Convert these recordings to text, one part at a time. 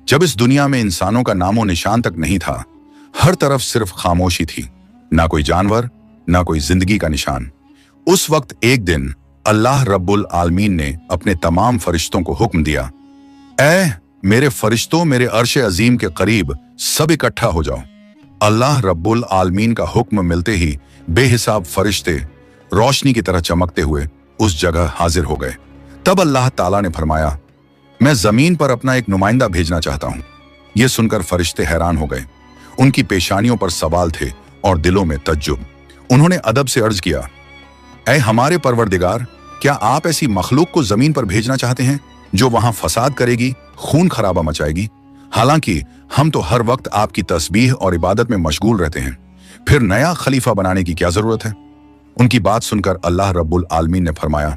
जब इस दुनिया में इंसानों का नामो निशान तक नहीं था, हर तरफ सिर्फ खामोशी थी, ना कोई जानवर, ना कोई जिंदगी का निशान। उस वक्त एक दिन अल्लाह रब्बुल आलमीन ने अपने तमाम फरिश्तों को हुक्म दिया, ऐ मेरे फरिश्तों, मेरे अर्श अजीम के करीब सब इकट्ठा हो जाओ। अल्लाह रब्बुल आलमीन का हुक्म मिलते ही बेहिसाब फरिश्ते रोशनी की तरह चमकते हुए उस जगह हाजिर हो गए। तब अल्लाह ताला ने फरमाया, मैं जमीन पर अपना एक नुमाइंदा भेजना चाहता हूं। यह सुनकर फरिश्ते हैरान हो गए। उनकी पेशानियों पर सवाल थे और दिलों में तज्जुब। उन्होंने अदब से अर्ज किया, ऐ हमारे परवरदिगार, क्या आप ऐसी मखलूक को जमीन पर भेजना चाहते हैं जो वहां फसाद करेगी, खून खराबा मचाएगी? हालांकि हम तो हर वक्त आपकी तस्बीह और इबादत में मशगूल रहते हैं, फिर नया खलीफा बनाने की क्या जरूरत है? उनकी बात सुनकर अल्लाह रब्बुल आलमीन ने फरमाया,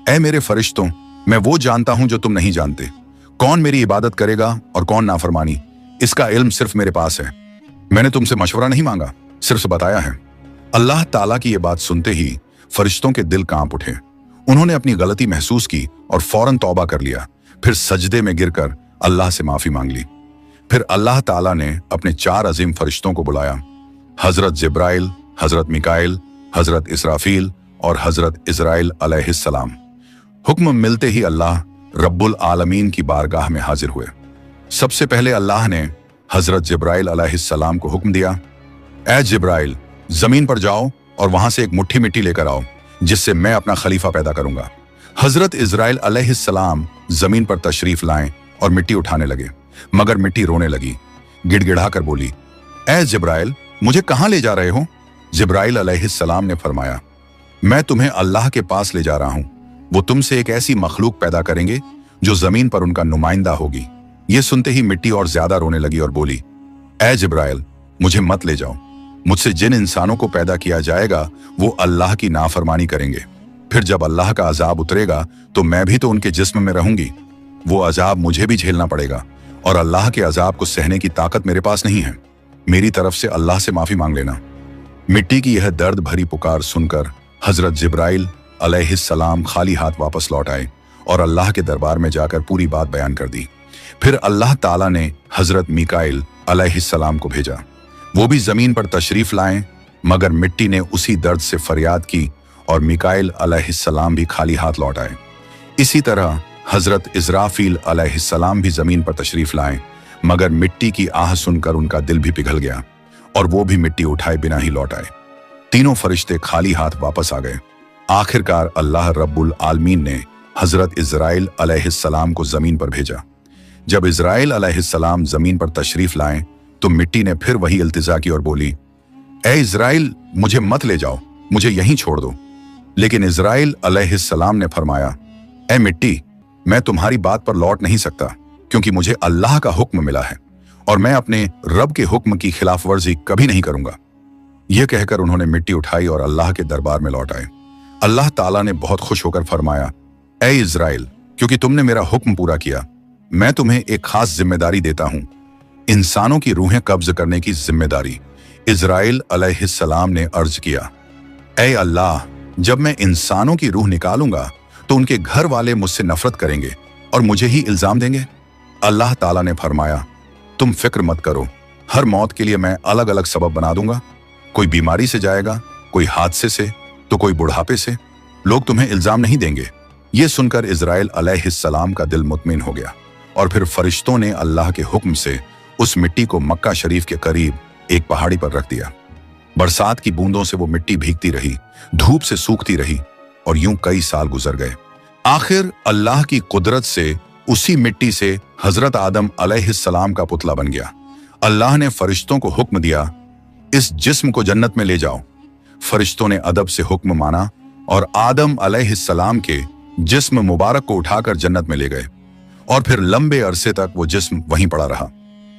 ऐ मेरे फरिश्तों, मैं वो जानता हूं जो तुम नहीं जानते। कौन मेरी इबादत करेगा और कौन नाफरमानी, इसका इल्म सिर्फ मेरे पास है। मैंने तुमसे मशवरा नहीं मांगा, सिर्फ बताया है। अल्लाह ताला की ये बात सुनते ही फरिश्तों के दिल कांप उठे। उन्होंने अपनी गलती महसूस की और फौरन तौबा कर लिया। फिर सजदे में गिरकर अल्लाह से माफी मांग ली। फिर अल्लाह ताला ने अपने 4 अजीम फरिश्तों को बुलाया, हजरत जिब्राइल, हजरत मिकाइल, हजरत इसराफील और हजरत इजराइल अलैहिस्सलाम। हुक्म मिलते ही अल्लाह रब्बुल आलमीन की बारगाह में हाजिर हुए। सबसे पहले अल्लाह ने हजरत जिब्राइल अलैहिस्सलाम को हुक्म दिया, ऐ जिब्राइल, जमीन पर जाओ और वहां से एक मुट्ठी मिट्टी लेकर आओ, जिससे मैं अपना खलीफा पैदा करूंगा। हजरत इजराइल अलैहिस्सलाम जमीन पर तशरीफ लाएं और मिट्टी उठाने लगे, मगर मिट्टी रोने लगी। गिड़गिड़ा कर बोली, ऐ जिब्राइल, मुझे कहां ले जा रहे हो? जिब्राइल अलैहिस्सलाम ने फरमाया, मैं तुम्हें अल्लाह के पास ले जा रहा हूं। वो तुमसे एक ऐसी मखलूक पैदा करेंगे जो जमीन पर उनका नुमाइंदा होगी। ये सुनते ही मिट्टी और ज्यादा रोने लगी और बोली, ऐ जिब्राइल, मुझे मत ले जाओ। मुझसे जिन इंसानों को पैदा किया जाएगा वो अल्लाह की नाफरमानी करेंगे। फिर जब अल्लाह का अजाब उतरेगा तो मैं भी तो उनके जिस्म में रहूंगी। वो अजाब मुझे भी झेलना पड़ेगा और अल्लाह के अजाब को सहने की ताकत मेरे पास नहीं है। मेरी तरफ से अल्लाह से माफी मांग लेना। मिट्टी की यह दर्द भरी पुकार सुनकर हजरत जिब्राइल अलैहिस्सलाम खाली हाथ वापस लौट आए और अल्लाह के दरबार में जाकर पूरी बात बयान कर दी। फिर अल्लाह ताला ने हजरत मिकाइल अलैहिस्सलाम को भेजा। वो भी जमीन पर तशरीफ लाएं, मगर मिट्टी ने उसी दर्द से फरियाद की और मिकाइल अलैहिस्सलाम भी खाली हाथ लौट आए। इसी तरह हजरत इजराफील अलैहिस्सलाम भी जमीन पर तशरीफ लाएं, मगर मिट्टी की आह सुनकर उनका दिल भी पिघल गया और वो भी मिट्टी उठाए बिना ही लौट आए। तीनों फरिश्ते खाली हाथ वापस आ गए। आखिरकार अल्लाह रब्बुल आलमीन ने हजरत इजराइल अलैहिस्सलाम को जमीन पर भेजा। जब इजराइल अलैहिस्सलाम जमीन पर तशरीफ लाएं तो मिट्टी ने फिर वही इल्तिजा की और बोली, ऐ इजराइल, मुझे मत ले जाओ, मुझे यहीं छोड़ दो। लेकिन इजराइल अलैहिस्सलाम ने फरमाया, ऐ मिट्टी, मैं तुम्हारी बात पर लौट नहीं सकता, क्योंकि मुझे अल्लाह का हुक्म मिला है और मैं अपने रब के हुक्म की खिलाफ वर्जी कभी नहीं करूंगा। यह कहकर उन्होंने मिट्टी उठाई और अल्लाह के दरबार में लौट आए। अल्लाह ताला ने बहुत खुश होकर फरमाया, ऐ इजराइल, क्योंकि तुमने मेरा हुक्म पूरा किया, मैं तुम्हें एक खास जिम्मेदारी देता हूं, इंसानों की रूहें कब्ज करने की जिम्मेदारी। इजराइल अलैहिस्सलाम ने अर्ज किया, ऐ अल्लाह, जब मैं इंसानों की रूह निकालूंगा तो उनके घर वाले मुझसे नफरत करेंगे और मुझे ही इल्जाम देंगे। अल्लाह ताला ने फरमाया, तुम फिक्र मत करो, हर मौत के लिए मैं अलग अलग सबब बना दूंगा। कोई बीमारी से जाएगा, कोई हादसे से, तो कोई बुढ़ापे से। लोग तुम्हें इल्जाम नहीं देंगे। यह सुनकर इजराइल अलैहिस्सलाम का दिल मुतमिन हो गया और फिर फरिश्तों ने अल्लाह के हुक्म से उस मिट्टी को मक्का शरीफ के करीब एक पहाड़ी पर रख दिया। बरसात की बूंदों से वो मिट्टी भीगती रही, धूप से सूखती रही और यूं कई साल गुजर गए। आखिर अल्लाह की कुदरत से उसी मिट्टी से हजरत आदम अलैहिस्सलाम का पुतला बन गया। अल्लाह ने फरिश्तों को हुक्म दिया, इस जिस्म को जन्नत में ले जाओ। फरिश्तों ने अदब से हुक्म माना और आदम अलैहिस्सलाम के जिस्म मुबारक को उठाकर जन्नत में ले गए और फिर लंबे अरसे तक वो जिस्म वहीं पड़ा रहा,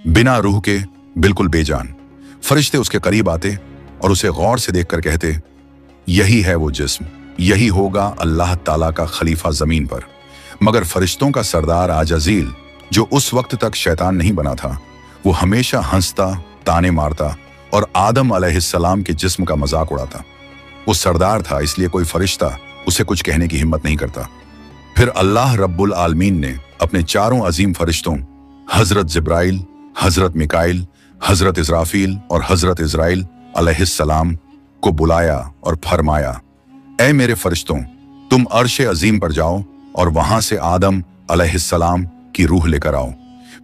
बिना रूह के, बिल्कुल बेजान। फरिश्ते उसके करीब आते और उसे गौर से देखकर कहते, यही है वो जिस्म, यही होगा अल्लाह ताला का खलीफा जमीन पर। मगर फरिश्तों का सरदार आजजील, जो उस वक्त तक शैतान नहीं बना था, वो हमेशा हंसता, ताने मारता और आदम अलैहिस्सलाम के जिस्म का मजाक उड़ाता। वो सरदार था, इसलिए कोई फरिश्ता उसे कुछ कहने की हिम्मत नहीं करता। फिर अल्लाह रब्बुल आलमीन ने अपने 4 अजीम फरिश्तों हजरत जिब्राइल, हजरत मिकाइल, हजरत इजराफील और हजरत इजराइल अलैहिस्सलाम को बुलाया और फरमाया, ऐ मेरे फरिश्तों, तुम अर्श अजीम पर जाओ और वहां से आदम अलैहिस्सलाम की रूह लेकर आओ,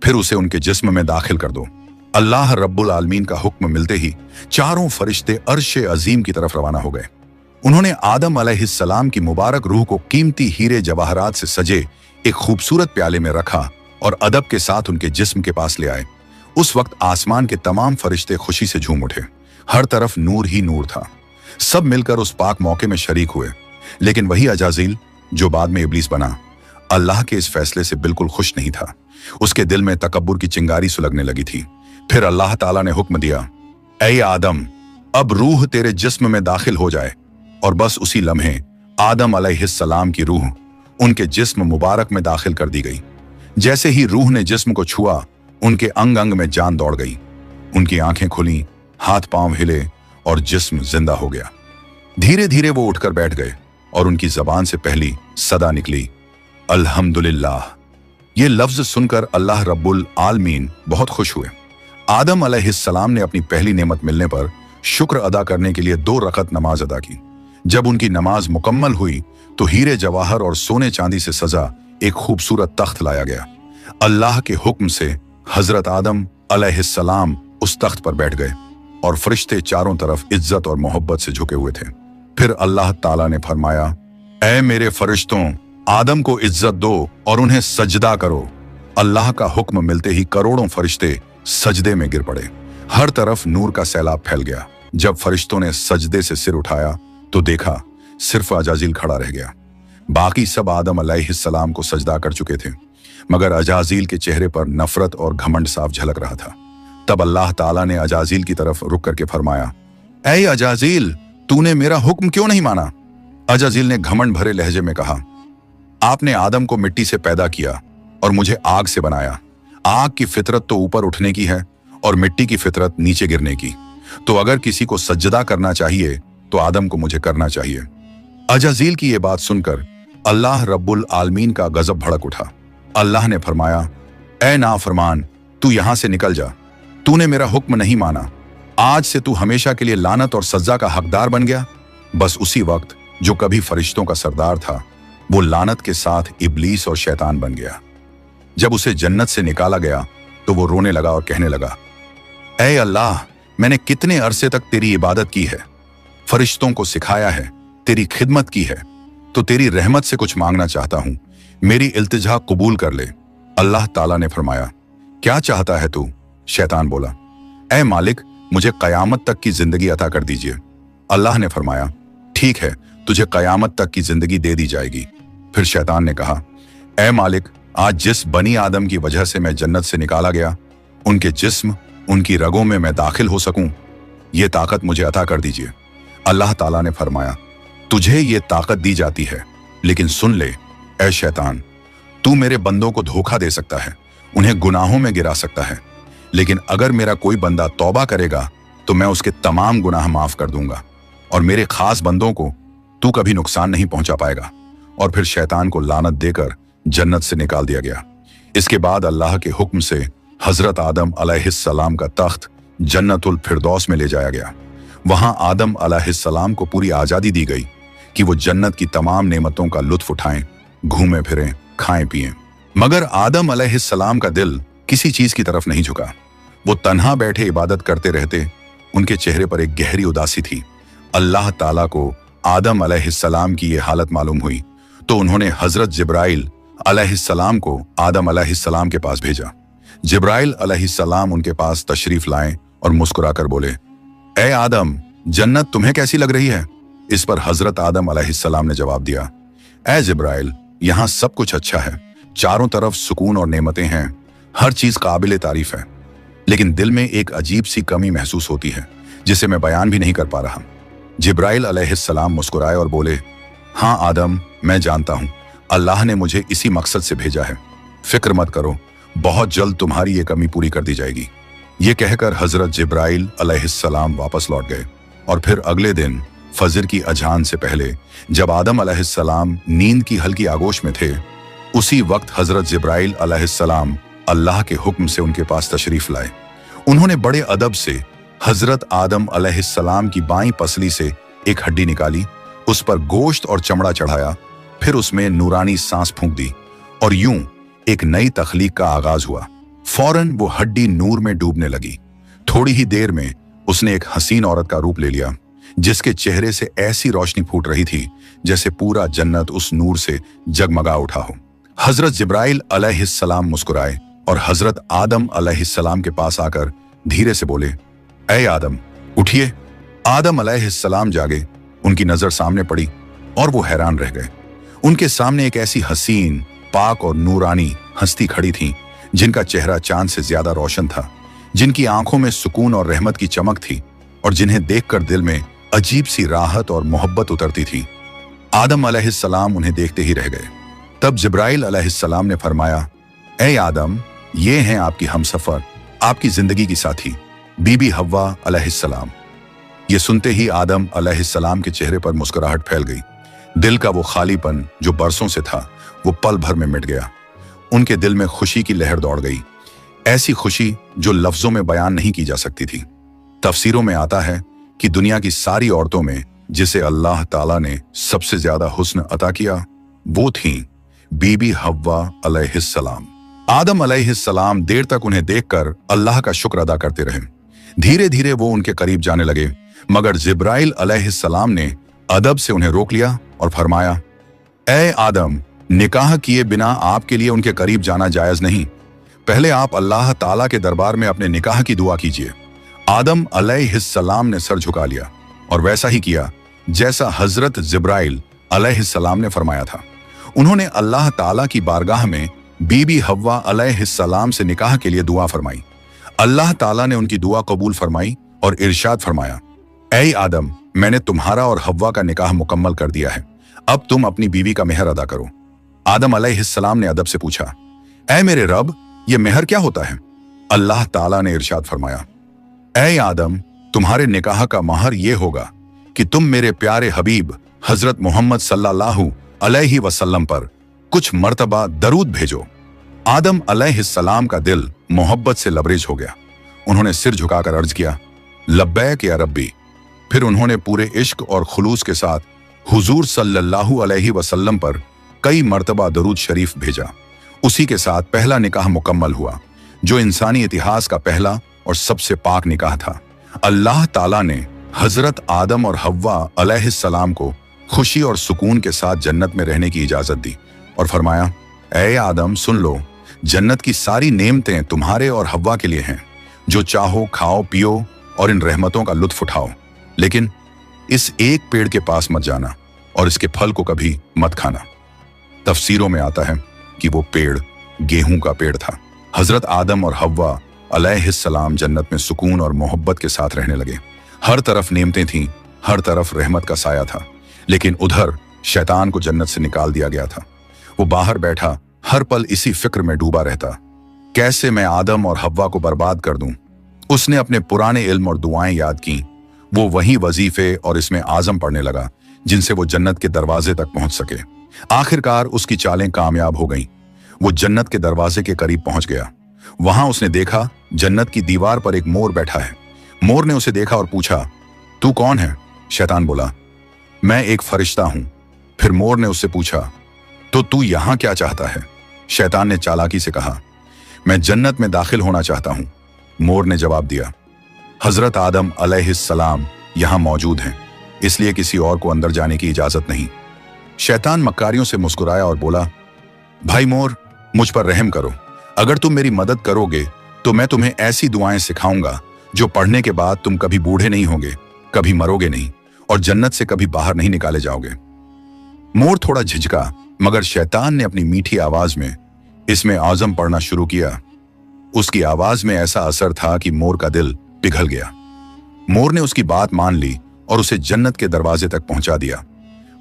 फिर उसे उनके जिस्म में दाखिल कर दो। अल्लाह रब्बुल आलमीन का हुक्म मिलते ही चारों फरिश्ते अर्श अजीम की तरफ रवाना हो गए। उन्होंने आदम अलैहिस्सलाम की मुबारक रूह को कीमती हीरे जवाहरात से सजे एक खूबसूरत प्याले में रखा और अदब के साथ उनके जिस्म के पास ले आए। उस वक्त आसमान के तमाम फरिश्ते खुशी से झूम उठे। हर तरफ नूर ही नूर था। सब मिलकर उस पाक मौके में शरीक हुए। लेकिन वही अजाजील, जो बाद में इब्लीस बना, अल्लाह के इस फैसले से बिल्कुल खुश नहीं था। उसके दिल में तकब्बुर की चिंगारी सुलगने लगी थी। फिर अल्लाह ताला ने हुक्म दिया, ऐ आदम, अब रूह तेरे जिस्म में दाखिल हो जाए। और बस उसी लम्हे आदम अलैहिस्सलाम की रूह उनके जिस्म मुबारक में दाखिल कर दी गई। जैसे ही रूह ने जिस्म को छुआ, उनके अंग अंग में जान दौड़ गई। उनकी आंखें खुली, हाथ पांव हिले और जिस्म जिंदा हो गया। धीरे धीरे वो उठकर बैठ गए और उनकी जबान से पहली सदा निकली, अल्हम्दुलिल्लाह। ये लफ्ज सुनकर अल्लाह रब्बुल आलमीन बहुत खुश हुए। आदम अलैहिस्सलाम ने अपनी पहली नेमत मिलने पर शुक्र अदा करने के लिए 2 रकत नमाज अदा की। जब उनकी नमाज मुकम्मल हुई तो हीरे जवाहर और सोने चांदी से सजा एक खूबसूरत तख्त लाया गया। अल्लाह के हुक्म से हजरत आदम अलैहिस्सलाम उस तख्त पर बैठ गए और फरिश्ते चारों तरफ इज्जत और मोहब्बत से झुके हुए थे। फिर अल्लाह ताला ने फरमाया, ऐ मेरे फरिश्तों, आदम को इज्जत दो और उन्हें सजदा करो। अल्लाह का हुक्म मिलते ही करोड़ों फरिश्ते सजदे में गिर पड़े। हर तरफ नूर का सैलाब फैल गया। जब फरिश्तों ने सजदे से सिर उठाया तो देखा सिर्फ अजाजील खड़ा रह गया। बाकी सब आदम अलैहिस्सलाम को सजदा कर चुके थे, मगर अजाजील के चेहरे पर नफरत और घमंड साफ झलक रहा था। तब अल्लाह ताला ने अजाजील की तरफ रुक करके फरमाया, ऐ अजाजील, तूने मेरा हुक्म क्यों नहीं माना? अजाजील ने घमंड भरे लहजे में कहा, आपने आदम को मिट्टी से पैदा किया और मुझे आग से बनाया। आग की फितरत तो ऊपर उठने की है और मिट्टी की फितरत नीचे गिरने की। तो अगर किसी को सजदा करना चाहिए तो आदम को मुझे करना चाहिए। अजाजील की ये बात सुनकर अल्लाह रब्बुल आलमीन का गजब भड़क उठा। अल्लाह ने फरमाया, ऐ नाफरमान, तू यहां से निकल जा। तूने मेरा हुक्म नहीं माना। आज से तू हमेशा के लिए लानत और सजा का हकदार बन गया। बस उसी वक्त जो कभी फरिश्तों का सरदार था, वो लानत के साथ इब्लीस और शैतान बन गया। जब उसे जन्नत से निकाला गया तो वो रोने लगा और कहने लगा, ऐ अल्लाह, मैंने कितने अरसे तक तेरी इबादत की है, फरिश्तों को सिखाया है, तेरी खिदमत की है, तो तेरी रहमत से कुछ मांगना चाहता हूं। मेरी इल्तिजा कबूल कर ले। अल्लाह ताला ने फरमाया, क्या चाहता है तू? शैतान बोला, ऐ मालिक, मुझे कयामत तक की जिंदगी अता कर दीजिए। अल्लाह ने फरमाया, ठीक है, तुझे कयामत तक की जिंदगी दे दी जाएगी। फिर शैतान ने कहा, ऐ मालिक, आज जिस बनी आदम की वजह से मैं जन्नत से निकाला गया, उनके जिस्म, उनकी रगों में मैं दाखिल हो सकूं, ये ताकत मुझे अता कर दीजिए। अल्लाह ताला ने फरमाया, तुझे ये ताकत दी जाती है, लेकिन सुन ले ऐ शैतान, तू मेरे बंदों को धोखा दे सकता है, उन्हें गुनाहों में गिरा सकता है, लेकिन अगर मेरा कोई बंदा तौबा करेगा तो मैं उसके तमाम गुनाह माफ कर दूंगा और मेरे खास बंदों को तू कभी नुकसान नहीं पहुंचा पाएगा। और फिर शैतान को लानत देकर जन्नत से निकाल दिया गया। इसके बाद अल्लाह के हुक्म से हजरत आदम अलैहिस्सलाम का तख्त जन्नतुल फिरदौस में ले जाया गया। वहां आदम अलैहिस्सलाम को पूरी आजादी दी गई कि वो जन्नत की तमाम नेमतों का लुत्फ उठाएं, घूमें फिरें, खाएं पिएं। मगर आदम अलैहिस्सलाम का दिल किसी चीज की तरफ नहीं झुका। वो तन्हा बैठे इबादत करते रहते। उनके चेहरे पर एक गहरी उदासी थी। अल्लाह ताला को आदम अलैहिस्सलाम की ये हालत मालूम हुई तो उन्होंने हजरत जिब्राइल अलैहिस्सलाम को आदम अलैहिस्सलाम के पास भेजा। जिब्राइल अलैहिस्सलाम उनके पास तशरीफ लाए और मुस्कुराकर बोले, ऐ आदम, जन्नत तुम्हें कैसी लग रही है? इस पर हजरत आदम अलैहिस्सलाम ने जवाब दिया, ऐ जिब्राइल, यहाँ सब कुछ अच्छा है, चारों तरफ सुकून और नेमतें हैं, हर चीज काबिल तारीफ है, लेकिन दिल में एक अजीब सी कमी महसूस होती है जिसे मैं बयान भी नहीं कर पा रहा। जिब्राइल अलैहिस्सलाम मुस्कुराए और बोले, हाँ आदम, मैं जानता हूँ, अल्लाह ने मुझे इसी मकसद से भेजा है, फिक्र मत करो, बहुत जल्द तुम्हारी ये कमी पूरी कर दी जाएगी। ये कहकर हजरत जिब्राइल अलैहिस्सलाम वापस लौट गए। और फिर अगले दिन फजर की अजान से पहले जब आदम अलैहिस्सलाम नींद की हल्की आगोश में थे, उसी वक्त हजरत जिब्राइल अलैहिस्सलाम अल्लाह के हुक्म से उनके पास तशरीफ लाए। उन्होंने बड़े अदब से हजरत आदम अलैहिस्सलाम की बाईं पसली से एक हड्डी निकाली, उस पर गोश्त और चमड़ा चढ़ाया, फिर उसमें नूरानी सांस फूंक दी और यूं एक नई तख्लीक का आगाज हुआ। फौरन वो हड्डी नूर में डूबने लगी। थोड़ी ही देर में उसने एक हसीन औरत का रूप ले लिया, जिसके चेहरे से ऐसी रोशनी फूट रही थी जैसे पूरा जन्नत उस नूर से जगमगा उठा हो। हजरत जिब्राइल अलैहिस्सलाम मुस्कुराए और हजरत आदम अलैहिस्सलाम के पास आकर धीरे से बोले, ऐ आदम, उठिए। आदम अलैहिस्सलाम जागे, उनकी नजर सामने पड़ी और वो हैरान रह गए। उनके सामने एक ऐसी हसीन, पाक और नूरानी हस्ती खड़ी थी जिनका चेहरा चांद से ज्यादा रोशन था, जिनकी आंखों में सुकून और रहमत की चमक थी और जिन्हें देखकर दिल में अजीब सी राहत और मोहब्बत उतरती थी। आदम अलैहिस्सलाम उन्हें देखते ही रह गए। तब जिब्राइल अलैहिस्सलाम ने फरमाया, ऐ आदम, ये हैं आपकी हमसफर, आपकी जिंदगी की साथी, बीबी हव्वा अलैहिस्सलाम। ये सुनते ही आदम अलैहिस्सलाम के चेहरे पर मुस्कुराहट फैल गई। दिल का वो खालीपन जो बरसों से था, वो पल भर में मिट गया। उनके दिल में खुशी की लहर दौड़ गई, ऐसी खुशी जो लफ्जों में बयान नहीं की जा सकती थी। तफसीरों में आता है कि दुनिया की सारी औरतों में जिसे अल्लाह ताला ने सबसे ज्यादा हुस्न अता किया, वो थी बीबी हव्वा अलैहिस्सलाम। आदम अलैहिस्सलाम देर तक उन्हें देखकर अल्लाह का शुक्र अदा करते रहे। धीरे धीरे वो उनके करीब जाने लगे, मगर जिब्राइल अलैहिस्सलाम ने अदब से उन्हें रोक लिया और फरमाया, ऐ आदम, निकाह किए बिना आपके लिए उनके करीब जाना जायज नहीं। पहले आप अल्लाह ताला के दरबार में अपने निकाह की दुआ कीजिए। आदम अलैहिस्सलाम ने सर झुका लिया और वैसा ही किया जैसा हजरत जिब्राइल अलैहिस्सलाम ने फरमाया था। उन्होंने अल्लाह ताला की बारगाह में बीबी हव्वा अलैहिस्सलाम से निकाह के लिए दुआ फरमाई। अल्लाह ताला ने उनकी दुआ कबूल फरमाई और इरशाद फरमाया, ऐ आदम, मैंने तुम्हारा और हव्वा का निकाह मुकम्मल कर दिया है, अब तुम अपनी बीवी का मेहर अदा करो। आदम अलैहिस्सलाम ने अदब से पूछा, ऐ मेरे रब, ये मेहर क्या होता है? अल्लाह ताला ने इरशाद फरमाया, ऐ आदम, तुम्हारे निकाह का महर ये होगा कि तुम मेरे प्यारे हबीब हजरत मोहम्मद सल्लल्लाहु अलैहि वसल्लम पर कुछ मर्तबा दरूद भेजो। आदम अलैहिस्सलाम का दिल मोहब्बत से लबरेज हो गया। उन्होंने सिर झुकाकर अर्ज किया, लब्बैक या रब्बी। फिर उन्होंने पूरे इश्क और खुलूस के साथ हुजूर सल्लल्लाहु अलैहि वसल्लम पर कई मर्तबा दरूद शरीफ भेजा। उसी के साथ पहला निकाह मुकम्मल हुआ, जो इंसानी इतिहास का पहला और सबसे पाक निकाह था। अल्लाह ताला ने हजरत आदम और हव्वा अलैहिस्सलाम को खुशी और सुकून के साथ जन्नत में रहने की इजाजत दी और फरमाया, ऐ आदम, सुन लो, जन्नत की सारी नेमतें तुम्हारे और हव्वा के लिए हैं। जो चाहो खाओ पियो और इन रहमतों का लुत्फ उठाओ, लेकिन इस एक पेड़ के पास मत जाना और इसके फल को कभी मत खाना। तफसीरों में आता है कि वो पेड़ गेहूं का पेड़ था। हजरत आदम और हव्वा अलैहिस्सलाम जन्नत में सुकून और मोहब्बत के साथ रहने लगे। हर तरफ नेमतें थीं, हर तरफ रहमत का साया था, लेकिन उधर शैतान को जन्नत से निकाल दिया गया था। वो बाहर बैठा हर पल इसी फिक्र में डूबा रहता, कैसे मैं आदम और हव्वा को बर्बाद कर दूं। उसने अपने पुराने इल्म और दुआएं याद की। वो वही वजीफे और इसमें आजम पढ़ने लगा जिनसे वो जन्नत के दरवाजे तक पहुंच सके। आखिरकार उसकी चालें कामयाब हो गईं। वो जन्नत के दरवाजे के करीब पहुंच गया। वहां उसने देखा जन्नत की दीवार पर एक मोर बैठा है। मोर ने उसे देखा और पूछा, तू कौन है? शैतान बोला, मैं एक फरिश्ता हूं। फिर मोर ने उससे पूछा, तो तू यहां क्या चाहता है? शैतान ने चालाकी से कहा, मैं जन्नत में दाखिल होना चाहता हूं। मोर ने जवाब दिया, हजरत आदम अलैहिस्सलाम यहां मौजूद हैं, इसलिए किसी और को अंदर जाने की इजाजत नहीं। शैतान मक्कारियों से मुस्कुराया और बोला, भाई मोर, मुझ पर रहम करो। अगर तुम मेरी मदद करोगे तो मैं तुम्हें ऐसी दुआएं सिखाऊंगा जो पढ़ने के बाद तुम कभी बूढ़े नहीं होगे, कभी मरोगे नहीं और जन्नत से कभी बाहर नहीं निकाले जाओगे। मोर थोड़ा झिझका, मगर शैतान ने अपनी मीठी आवाज में इसमें आजम पढ़ना शुरू किया। उसकी आवाज में ऐसा असर था कि मोर का दिल पिघल गया। मोर ने उसकी बात मान ली और उसे जन्नत के दरवाजे तक पहुंचा दिया।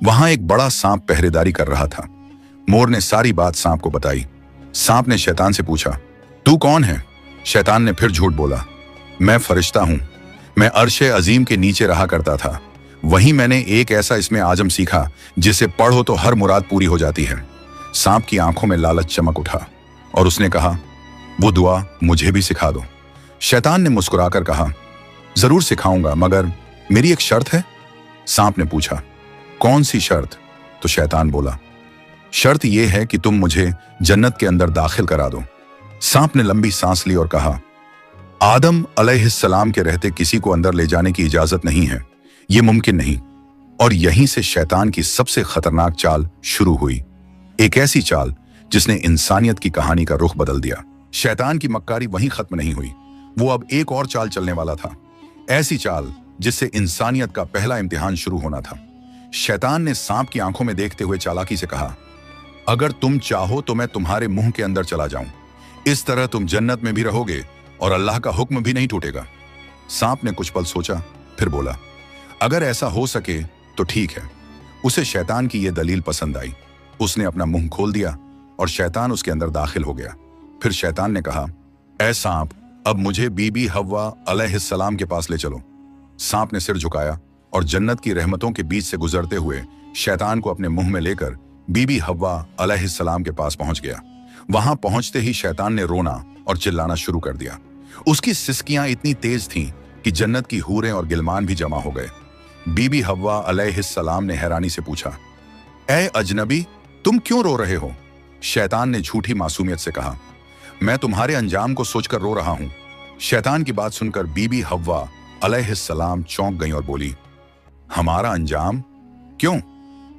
वहां एक बड़ा सांप पहरेदारी कर रहा था। मोर ने सारी बात सांप को बताई। सांप ने शैतान से पूछा, तू कौन है? शैतान ने फिर झूठ बोला, मैं फरिश्ता हूं। मैं अर्शे अजीम के नीचे रहा करता था। वहीं मैंने एक ऐसा इसमें आजम सीखा जिसे पढ़ो तो हर मुराद पूरी हो जाती है। सांप की आंखों में लालच चमक उठा और उसने कहा, वो दुआ मुझे भी सिखा दो। शैतान ने मुस्कुराकर कहा, जरूर सिखाऊंगा, मगर मेरी एक शर्त है। सांप ने पूछा, कौन सी शर्त? तो शैतान बोला, शर्त यह है कि तुम मुझे जन्नत के अंदर दाखिल करा दो। सांप ने लंबी सांस ली और कहा, आदम अलैहिस्सलाम के रहते किसी को अंदर ले जाने की इजाजत नहीं है, यह मुमकिन नहीं। और यहीं से शैतान की सबसे खतरनाक चाल शुरू हुई, एक ऐसी चाल जिसने इंसानियत की कहानी का रुख बदल दिया। शैतान की मक्कारी वहीं खत्म नहीं हुई, वो अब एक और चाल चलने वाला था, ऐसी चाल जिससे इंसानियत का पहला इम्तिहान शुरू होना था। शैतान ने सांप की आंखों में देखते हुए चालाकी से कहा, अगर तुम चाहो तो मैं तुम्हारे मुंह के अंदर चला जाऊं, इस तरह तुम जन्नत में भी रहोगे और अल्लाह का हुक्म भी नहीं टूटेगा। सांप ने कुछ पल सोचा, फिर बोला, अगर ऐसा हो सके तो ठीक है। उसे शैतान की यह दलील पसंद आई। उसने अपना मुंह खोल दिया और शैतान उसके अंदर दाखिल हो गया। फिर शैतान ने कहा, ऐ सांप, अब मुझे बीबी हव्वा अलैहिस्सलाम के पास ले चलो। सांप ने सिर झुकाया और जन्नत की रहमतों के बीच से गुजरते हुए शैतान को अपने मुंह में लेकर बीबी हव्वा अलैहिस्सलाम के पास पहुंच गया। वहां पहुंचते ही शैतान ने रोना और चिल्लाना शुरू कर दिया। उसकी सिसकियां इतनी तेज थीं कि जन्नत की हूरें और गिलमान भी जमा हो गए। बीबी हव्वा अलैहिस्सलाम ने हैरानी से पूछा, ऐ अजनबी, तुम क्यों रो रहे हो? शैतान ने झूठी मासूमियत से कहा, मैं तुम्हारे अंजाम को सोचकर रो रहा हूं। शैतान की बात सुनकर बीबी हव्वा अलैहिस्सलाम चौंक गईं और बोली, हमारा अंजाम? क्यों,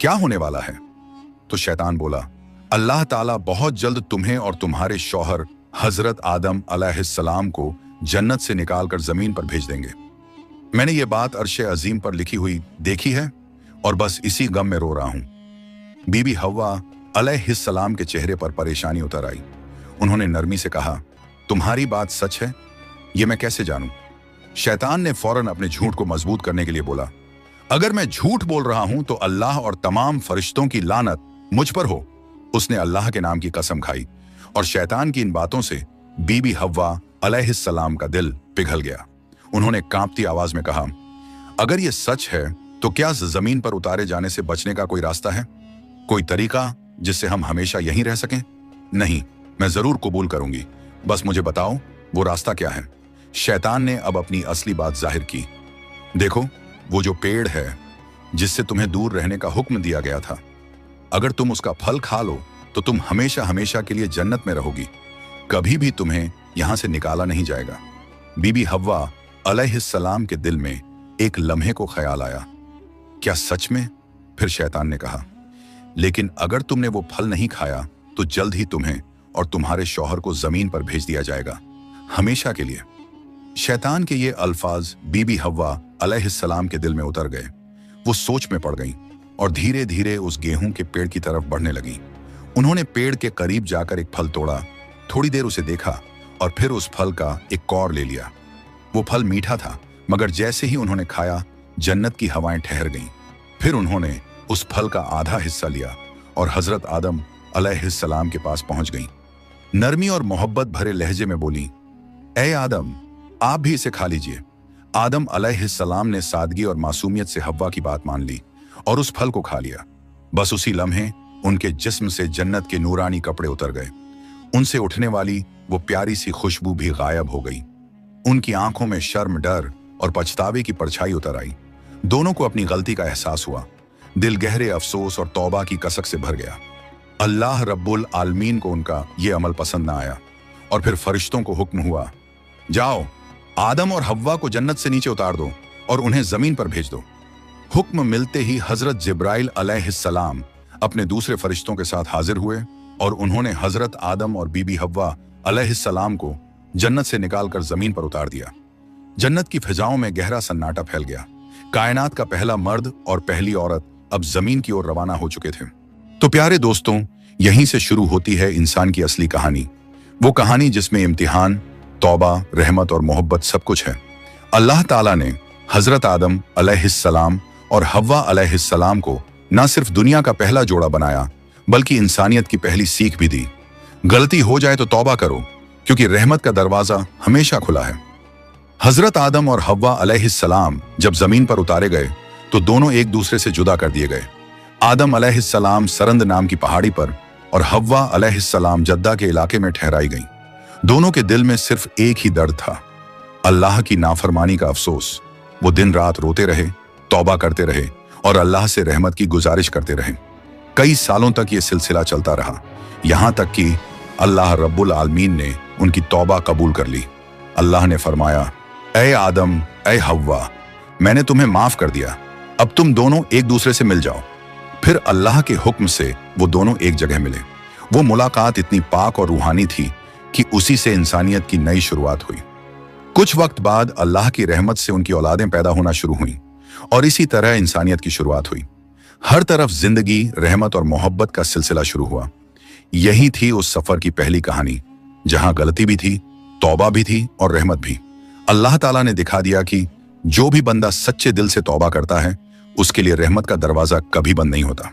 क्या होने वाला है? तो शैतान बोला, अल्लाह ताला बहुत जल्द तुम्हें और तुम्हारे शौहर हजरत आदम अलैहिस्सलाम को जन्नत से निकालकर जमीन पर भेज देंगे। मैंने ये बात अर्शे अजीम पर लिखी हुई देखी है और बस इसी गम में रो रहा हूं। बीबी हव्वा अलैहिस्सलाम के चेहरे पर परेशानी उतर आई। उन्होंने नरमी से कहा, तुम्हारी बात सच है? ये मैं कैसे जानूं? शैतान ने फौरन अपने झूठ को मजबूत करने के लिए बोला, अगर मैं झूठ बोल रहा हूं तो अल्लाह और तमाम फरिश्तों की लानत मुझ पर हो। उसने अल्लाह के नाम की कसम खाई और शैतान की इन बातों से बीबी हव्वा अलैहिस्सलाम का दिल पिघल गया। उन्होंने कांपती आवाज में कहा, अगर ये सच है तो क्या जमीन पर उतारे जाने से बचने का कोई रास्ता है? कोई तरीका जिससे हम हमेशा यहीं रह सकें? नहीं, मैं जरूर कबूल करूंगी, बस मुझे बताओ वो रास्ता क्या है। शैतान ने अब अपनी असली बात जाहिर की। देखो, वो जो पेड़ है जिससे तुम्हें दूर रहने का हुक्म दिया गया था, अगर तुम उसका फल खा लो तो तुम हमेशा हमेशा के लिए जन्नत में रहोगी, कभी भी तुम्हें यहां से निकाला नहीं जाएगा। बीबी हव्वा अलैहिस्सलाम के दिल में एक लम्हे को ख्याल आया, क्या सच में? फिर शैतान ने कहा, लेकिन अगर तुमने वो फल नहीं खाया तो जल्द ही तुम्हें और तुम्हारे शौहर को जमीन पर भेज दिया जाएगा, हमेशा के लिए। शैतान के ये अल्फाज बीबी हव्वा अलैहिस्सलाम के दिल में उतर गए। वो सोच में पड़ गईं और धीरे धीरे उस गेहूं के पेड़ की तरफ बढ़ने लगीं। उन्होंने पेड़ के करीब जाकर एक फल तोड़ा, थोड़ी देर उसे देखा और फिर उस फल का एक कौर ले लिया। वो फल मीठा था, मगर जैसे ही उन्होंने खाया जन्नत की हवाएं ठहर गईं। फिर उन्होंने उस फल का आधा हिस्सा लिया और हजरत आदम अलैहिस्सलाम के पास पहुंच गईं। नरमी और मोहब्बत भरे लहजे में बोली, ऐ आदम, आप भी इसे खा लीजिए। आदम अलैहिस्सलाम ने सादगी और मासूमियत से हव्वा की बात मान ली और उस फल को खा लिया। बस उसी लम्हे उनके जिस्म से जन्नत के नूरानी कपड़े उतर गए। उनसे उठने वाली वो प्यारी सी खुशबू भी गायब हो गई। उनकी आंखों में शर्म, डर और पछतावे की परछाई उतर आई। दोनों को अपनी गलती का एहसास हुआ। दिल गहरे अफसोस और तौबा की कसक से भर गया। अल्लाह रब्बुल आलमीन को उनका ये अमल पसंद न आया और फिर फरिश्तों को हुक्म हुआ, जाओ, आदम और हव्वा को जन्नत से नीचे उतार दो और उन्हें जमीन पर भेज दो। हुक्म मिलते ही हजरत जिब्राइल अलैहिस्सलाम अपने दूसरे फरिश्तों के साथ हाजिर हुए और उन्होंने हजरत आदम और बीबी हव्वा अलैहिस्सलाम को जन्नत से निकालकर जमीन पर उतार दिया। जन्नत की फिजाओं में गहरा सन्नाटा फैल गया। कायनात का पहला मर्द और पहली औरत अब जमीन की ओर रवाना हो चुके थे। तो प्यारे दोस्तों, यहीं से शुरू होती है इंसान की असली कहानी, वो कहानी जिसमें इम्तिहान, तौबा, रहमत और मोहब्बत सब कुछ है। अल्लाह ताला ने हजरत आदम अलैहिस्सलाम और हव्वा अलैहिस्सलाम को न सिर्फ दुनिया का पहला जोड़ा बनाया, बल्कि इंसानियत की पहली सीख भी दी। गलती हो जाए तो तौबा करो, क्योंकि रहमत का दरवाजा हमेशा खुला है। हजरत आदम और हव्वा अलैहिस्सलाम जब जमीन पर उतारे गए तो दोनों एक दूसरे से जुदा कर दिए गए। आदम अलैहिस्सलाम सरंद नाम की पहाड़ी पर और हव्वा अलैहिस्सलाम जद्दा के इलाके में ठहराई गईं। दोनों के दिल में सिर्फ एक ही दर्द था, अल्लाह की नाफरमानी का अफसोस। वो दिन रात रोते रहे, तौबा करते रहे और अल्लाह से रहमत की गुजारिश करते रहे। कई सालों तक ये सिलसिला चलता रहा, यहां तक कि अल्लाह रब्बुल आलमीन ने उनकी तौबा कबूल कर ली। अल्लाह ने फरमाया, ऐ आदम, ऐ हव्वा, मैंने तुम्हें माफ कर दिया, अब तुम दोनों एक दूसरे से मिल जाओ। फिर अल्लाह के हुक्म से वो दोनों एक जगह मिले। वो मुलाकात इतनी पाक और रूहानी थी कि उसी से इंसानियत की नई शुरुआत हुई। कुछ वक्त बाद अल्लाह की रहमत से उनकी औलादें पैदा होना शुरू हुईं और इसी तरह इंसानियत की शुरुआत हुई। हर तरफ जिंदगी, रहमत और मोहब्बत का सिलसिला शुरू हुआ। यही थी उस सफर की पहली कहानी, जहां गलती भी थी, तौबा भी थी और रहमत भी। अल्लाह ताला ने दिखा दिया कि जो भी बंदा सच्चे दिल से तौबा करता है, उसके लिए रहमत का दरवाजा कभी बंद नहीं होता।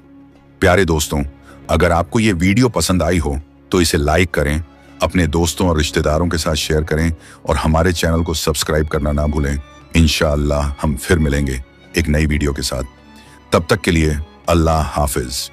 प्यारे दोस्तों, अगर आपको ये वीडियो पसंद आई हो तो इसे लाइक करें, अपने दोस्तों और रिश्तेदारों के साथ शेयर करें और हमारे चैनल को सब्सक्राइब करना ना भूलें। इंशाअल्लाह हम फिर मिलेंगे एक नई वीडियो के साथ। तब तक के लिए अल्लाह हाफिज।